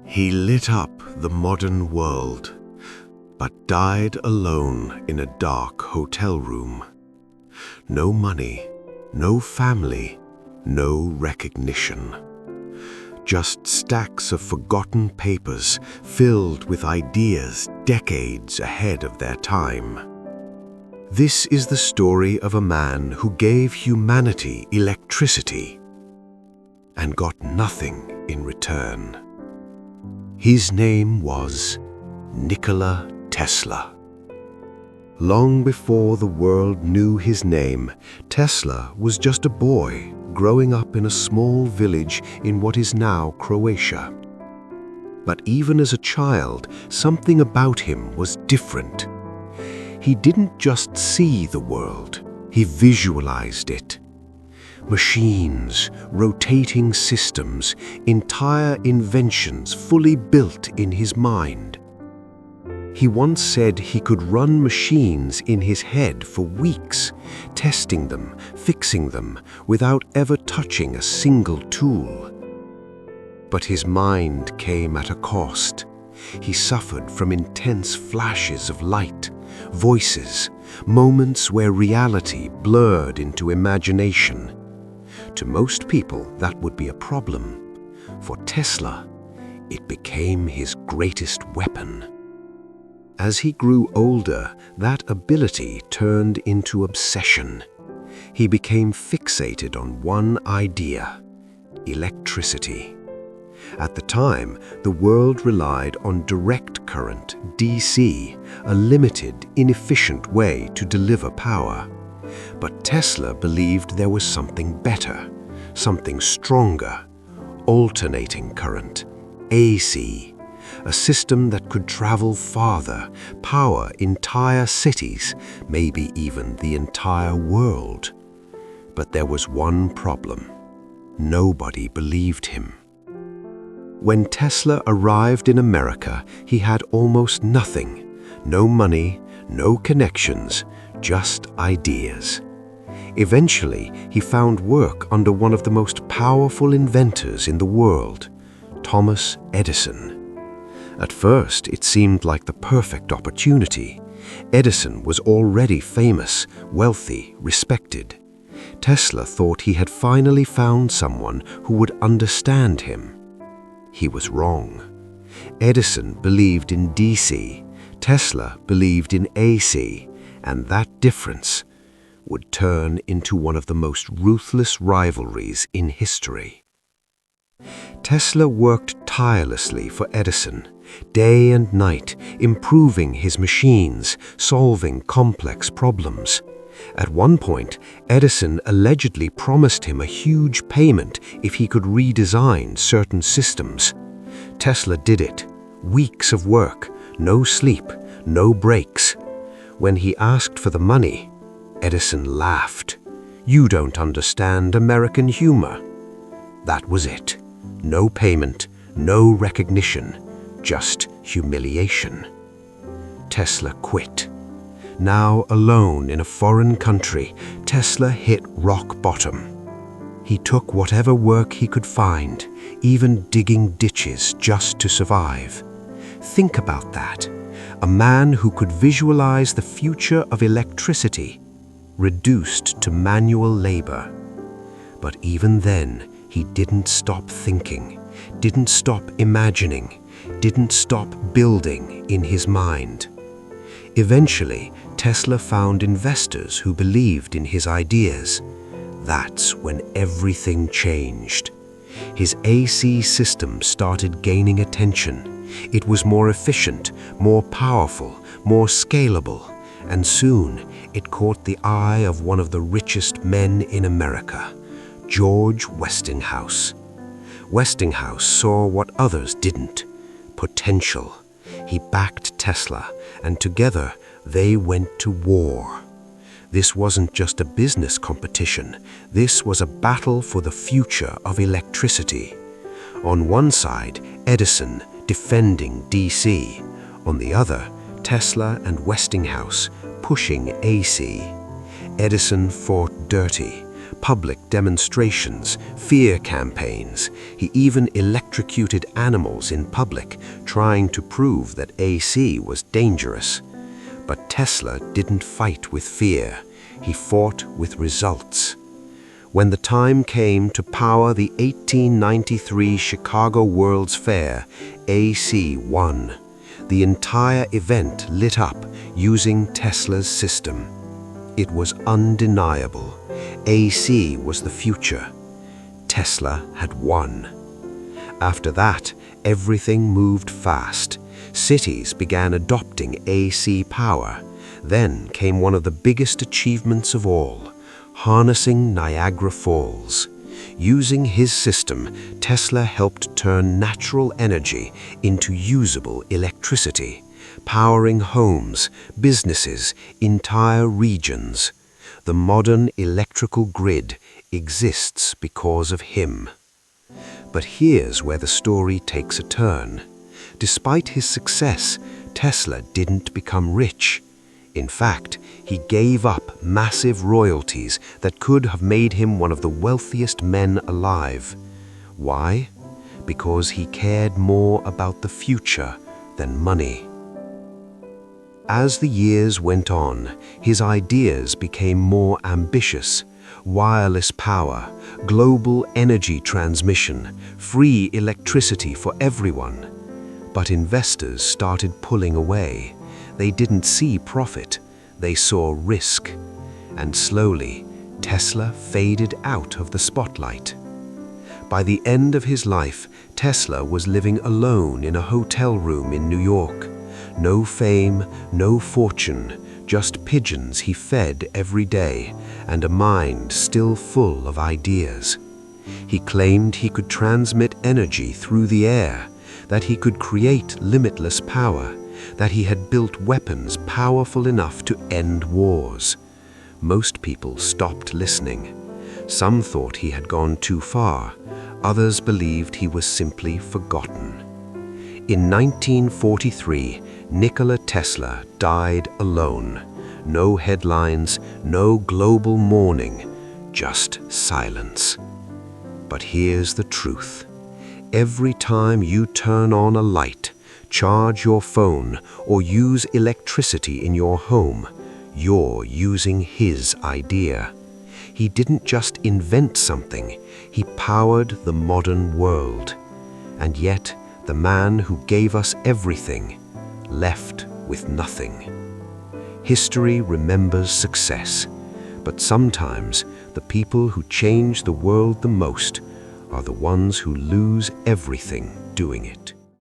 He lit up the modern world, but died alone in a dark hotel room. No money, no family, no recognition. Just stacks of forgotten papers filled with ideas decades ahead of their time. This is the story of a man who gave humanity electricity and got nothing in return. His name was Nikola Tesla. Long before the world knew his name, Tesla was just a boy growing up in a small village in what is now Croatia. But even as a child, something about him was different. He didn't just see the world, he visualized it. Machines, rotating systems, entire inventions fully built in his mind. He once said he could run machines in his head for weeks, testing them, fixing them, without ever touching a single tool. But his mind came at a cost. He suffered from intense flashes of light, voices, moments where reality blurred into imagination. To most people, that would be a problem. For Tesla, it became his greatest weapon. As he grew older, that ability turned into obsession. He became fixated on one idea: electricity. At the time, the world relied on direct current, DC, a limited, inefficient way to deliver power. But Tesla believed there was something better, something stronger: alternating current, AC, a system that could travel farther, power entire cities, maybe even the entire world. But there was one problem. Nobody believed him. When Tesla arrived in America, he had almost nothing. No money, no connections, just ideas. Eventually, he found work under one of the most powerful inventors in the world, Thomas Edison. At first, it seemed like the perfect opportunity. Edison was already famous, wealthy, respected. Tesla thought he had finally found someone who would understand him. He was wrong. Edison believed in DC, Tesla believed in AC, and that difference would turn into one of the most ruthless rivalries in history. Tesla worked tirelessly for Edison, day and night, improving his machines, solving complex problems. At one point, Edison allegedly promised him a huge payment if he could redesign certain systems. Tesla did it. Weeks of work, no sleep, no breaks. When he asked for the money, Edison laughed. "You don't understand American humor." That was it. No payment, no recognition, just humiliation. Tesla quit. Now alone in a foreign country, Tesla hit rock bottom. He took whatever work he could find, even digging ditches just to survive. Think about that. A man who could visualize the future of electricity, reduced to manual labor. But even then, he didn't stop thinking, didn't stop imagining, didn't stop building in his mind. Eventually, Tesla found investors who believed in his ideas. That's when everything changed. His AC system started gaining attention. It was more efficient, more powerful, more scalable, and soon it caught the eye of one of the richest men in America, George Westinghouse. Westinghouse saw what others didn't: potential. He backed Tesla, and together they went to war. This wasn't just a business competition. This was a battle for the future of electricity. On one side, Edison defending DC. On the other, Tesla and Westinghouse pushing AC. Edison fought dirty, public demonstrations, fear campaigns. He even electrocuted animals in public, trying to prove that AC was dangerous. But Tesla didn't fight with fear. He fought with results. When the time came to power the 1893 Chicago World's Fair, AC won. The entire event lit up using Tesla's system. It was undeniable. AC was the future. Tesla had won. After that, everything moved fast. Cities began adopting AC power. Then came one of the biggest achievements of all, harnessing Niagara Falls. Using his system, Tesla helped turn natural energy into usable electricity, powering homes, businesses, entire regions. The modern electrical grid exists because of him. But here's where the story takes a turn. Despite his success, Tesla didn't become rich. In fact, he gave up massive royalties that could have made him one of the wealthiest men alive. Why? Because he cared more about the future than money. As the years went on, his ideas became more ambitious. Wireless power, global energy transmission, free electricity for everyone. But investors started pulling away. They didn't see profit, they saw risk. And slowly, Tesla faded out of the spotlight. By the end of his life, Tesla was living alone in a hotel room in New York. No fame, no fortune, just pigeons he fed every day, and a mind still full of ideas. He claimed he could transmit energy through the air, that he could create limitless power, that he had built weapons powerful enough to end wars. Most people stopped listening. Some thought he had gone too far. Others believed he was simply forgotten. In 1943, Nikola Tesla died alone. No headlines, no global mourning, just silence. But here's the truth. Every time you turn on a light, charge your phone, or use electricity in your home, you're using his idea. He didn't just invent something, he powered the modern world. And yet, the man who gave us everything left with nothing. History remembers success, but sometimes the people who change the world the most are the ones who lose everything doing it.